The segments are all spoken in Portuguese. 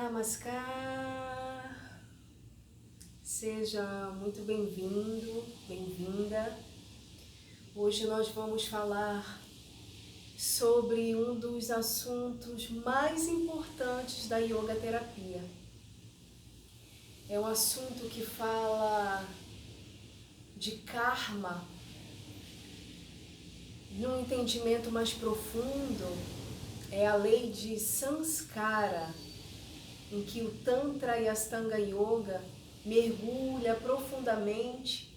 Namaskar, seja muito bem-vindo, bem-vinda. Hoje nós vamos falar sobre um dos assuntos mais importantes da yoga terapia. É um assunto que fala de karma, num entendimento mais profundo, é a lei de Sanskara, em que o Tantra e a Ashtanga Yoga mergulha profundamente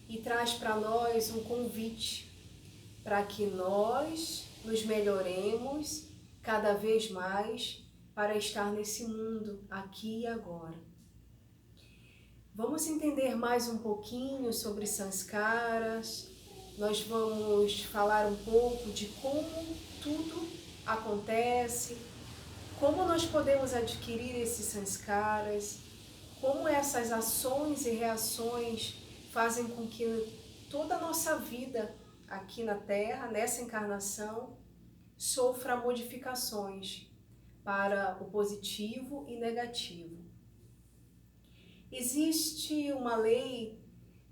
e traz para nós um convite para que nós nos melhoremos cada vez mais para estar nesse mundo aqui e agora. Vamos entender mais um pouquinho sobre sanskaras, nós vamos falar um pouco de como tudo acontece, como nós podemos adquirir esses sanskaras, como essas ações e reações fazem com que toda a nossa vida aqui na Terra, nessa encarnação, sofra modificações para o positivo e negativo. Existe uma lei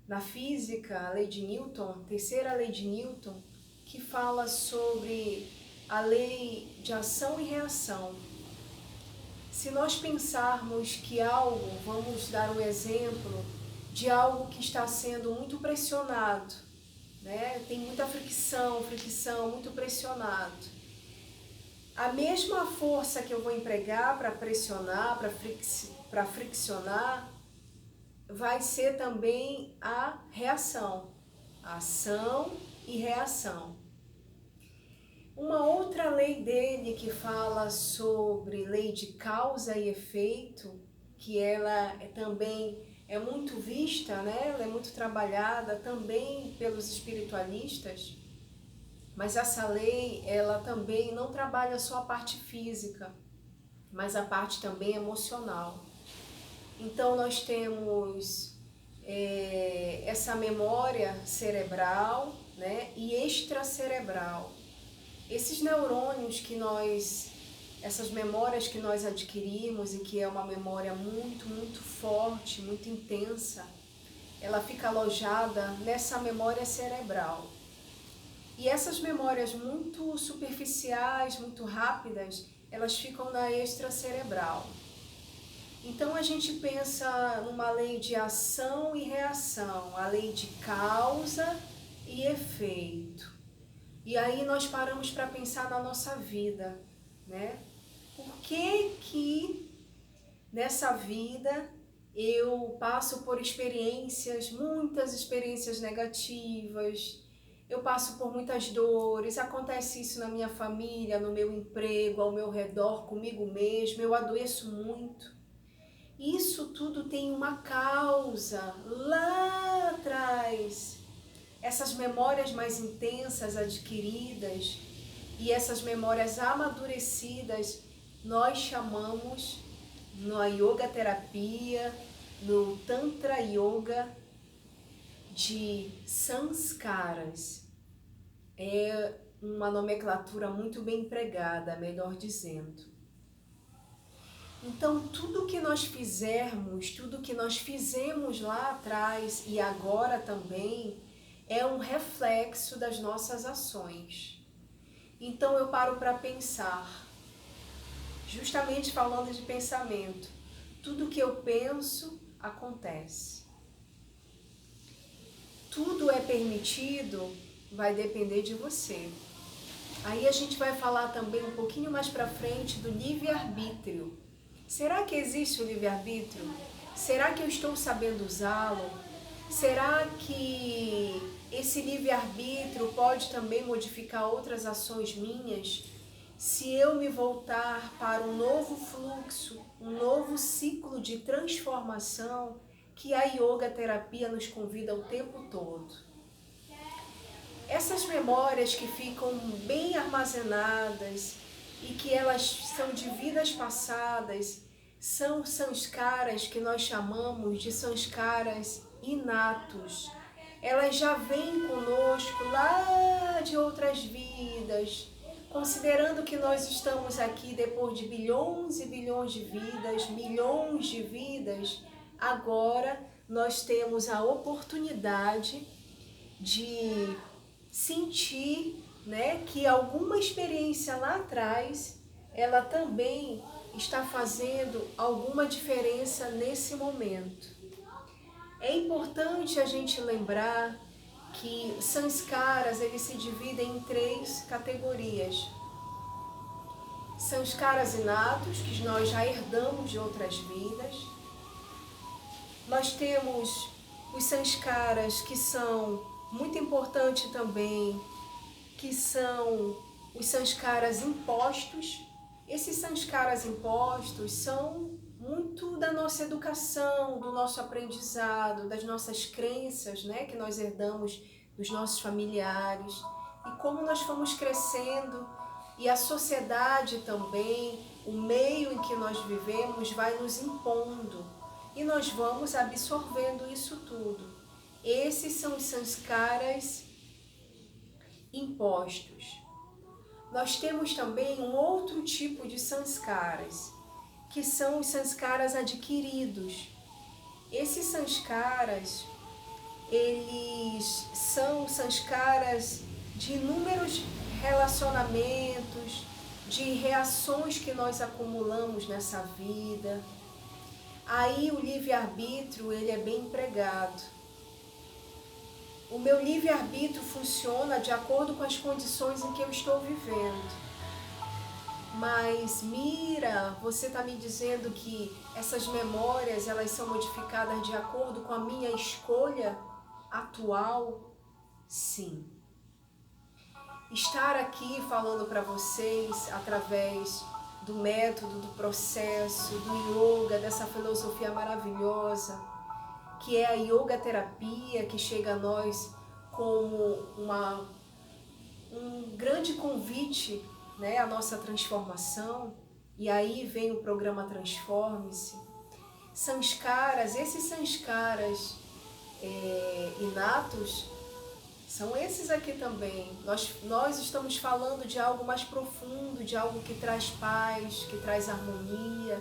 na física, a lei de Newton, terceira lei de Newton, que fala sobre a lei de ação e reação. Se nós pensarmos que algo, vamos dar um exemplo de algo que está sendo muito pressionado, né? Tem muita fricção, muito pressionado. A mesma força que eu vou empregar para pressionar, para friccionar, vai ser também a reação, a ação e reação. Uma outra lei dele que fala sobre lei de causa e efeito, que ela também é muito vista, né? Ela é muito trabalhada também pelos espiritualistas, mas essa lei ela também não trabalha só a parte física, mas a parte também emocional. Então nós temos essa memória cerebral, né? E extracerebral. Esses neurônios essas memórias que nós adquirimos e que é uma memória muito forte, muito intensa, ela fica alojada nessa memória cerebral. E essas memórias muito superficiais, muito rápidas, elas ficam na extracerebral. Então a gente pensa numa lei de ação e reação, a lei de causa e efeito. E aí nós paramos para pensar na nossa vida, né? Por que nessa vida eu passo por muitas experiências negativas, eu passo por muitas dores, acontece isso na minha família, no meu emprego, ao meu redor, comigo mesmo, eu adoeço muito. Isso tudo tem uma causa lá atrás. Essas memórias mais intensas adquiridas e essas memórias amadurecidas, nós chamamos na yoga terapia, no Tantra Yoga, de sanskaras. É uma nomenclatura muito bem empregada, melhor dizendo. Então, tudo que nós fizermos, tudo que nós fizemos lá atrás e agora também, é um reflexo das nossas ações. Então eu paro para pensar, justamente falando de pensamento, tudo que eu penso acontece. Tudo é permitido, vai depender de você. Aí a gente vai falar também um pouquinho mais para frente do livre-arbítrio. Será que existe o livre-arbítrio? Será que eu estou sabendo usá-lo? Será que esse livre-arbítrio pode também modificar outras ações minhas? Se eu me voltar para um novo fluxo, um novo ciclo de transformação que a yoga terapia nos convida o tempo todo. Essas memórias que ficam bem armazenadas e que elas são de vidas passadas, são sanskaras que nós chamamos de sanskaras inatos. Elas já vêm conosco lá de outras vidas, considerando que nós estamos aqui depois de bilhões e bilhões de vidas, milhões de vidas, agora nós temos a oportunidade de sentir, né, que alguma experiência lá atrás, ela também está fazendo alguma diferença nesse momento. É importante a gente lembrar que sanskaras, eles se dividem em 3 categorias. Sanskaras inatos, que nós já herdamos de outras vidas. Nós temos os sanskaras que são muito importantes também, que são os sanskaras impostos. Esses sanskaras impostos são muito da nossa educação, do nosso aprendizado, das nossas crenças, né, que nós herdamos dos nossos familiares, e como nós fomos crescendo, e a sociedade também, o meio em que nós vivemos vai nos impondo, e nós vamos absorvendo isso tudo. Esses são os sanskaras impostos. Nós temos também um outro tipo de sanskaras, que são os sanskaras adquiridos. Esses sanskaras, eles são sanskaras de inúmeros relacionamentos, de reações que nós acumulamos nessa vida. Aí o livre-arbítrio, ele é bem empregado. O meu livre-arbítrio funciona de acordo com as condições em que eu estou vivendo. Mas, Mira, você está me dizendo que essas memórias, elas são modificadas de acordo com a minha escolha atual? Sim. Estar aqui falando para vocês através do método, do processo, do yoga, dessa filosofia maravilhosa, que é a yoga terapia, que chega a nós como um grande convite, né, a nossa transformação, e aí vem o programa Transforme-se. Sanskaras, esses sanskaras inatos, são esses aqui também. Nós estamos falando de algo mais profundo, de algo que traz paz, que traz harmonia,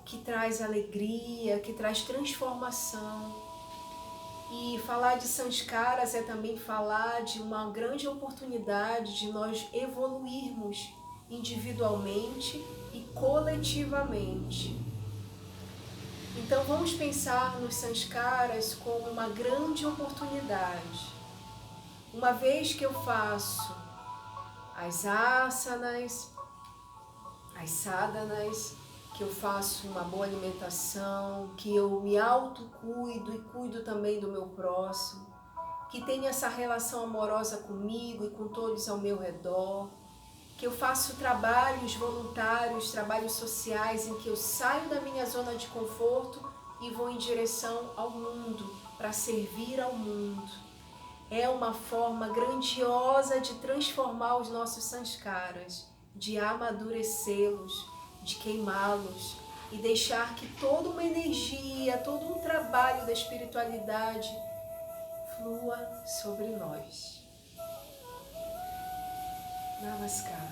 que traz alegria, que traz transformação. E falar de sanskaras é também falar de uma grande oportunidade de nós evoluirmos individualmente e coletivamente. Então vamos pensar nos sanskaras como uma grande oportunidade. Uma vez que eu faço as asanas, as sadhanas, que eu faço uma boa alimentação, que eu me autocuido e cuido também do meu próximo, que tenho essa relação amorosa comigo e com todos ao meu redor, que eu faço trabalhos voluntários, trabalhos sociais em que eu saio da minha zona de conforto e vou em direção ao mundo, para servir ao mundo. É uma forma grandiosa de transformar os nossos sanskaras, de amadurecê-los, de queimá-los e deixar que toda uma energia, todo um trabalho da espiritualidade flua sobre nós. Namaskar.